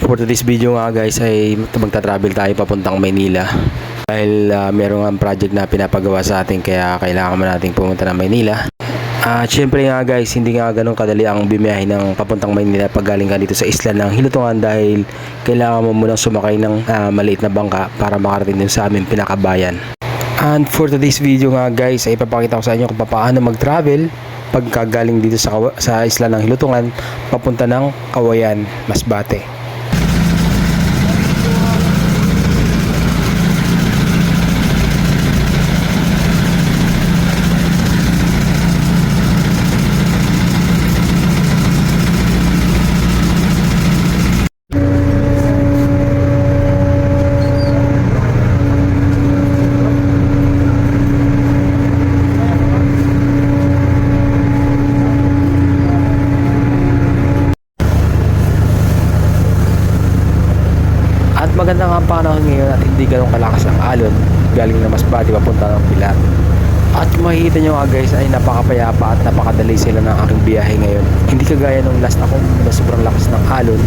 for today's video nga guys ay magta-travel tayo papuntang Maynila. Dahil meron nga project na pinapagawa sa atin kaya kailangan mo nating pumunta ng Maynila. At syempre nga guys, hindi nga ganun kadali ang biyahe ng papuntang Maynila pag galing ka dito sa isla ng Hilutungan dahil kailangan mo munang sumakay ng maliit na bangka para makarating din sa aming pinakabayan. And for today's video nga guys ay ipapakita ko sa inyo kung paano mag-travel pagka galing dito sa isla ng Hilutungan papunta ng Kawayan, Masbate. Maganda nga ang panahon ngayon at hindi ganun kalakas ang alon galing na Masbate papunta ng Pilar. At makikita nyo nga guys ay napakapayapa at napakadali sila ng aking biyahe ngayon. Hindi kagaya nung last ako na sobrang lakas ng alon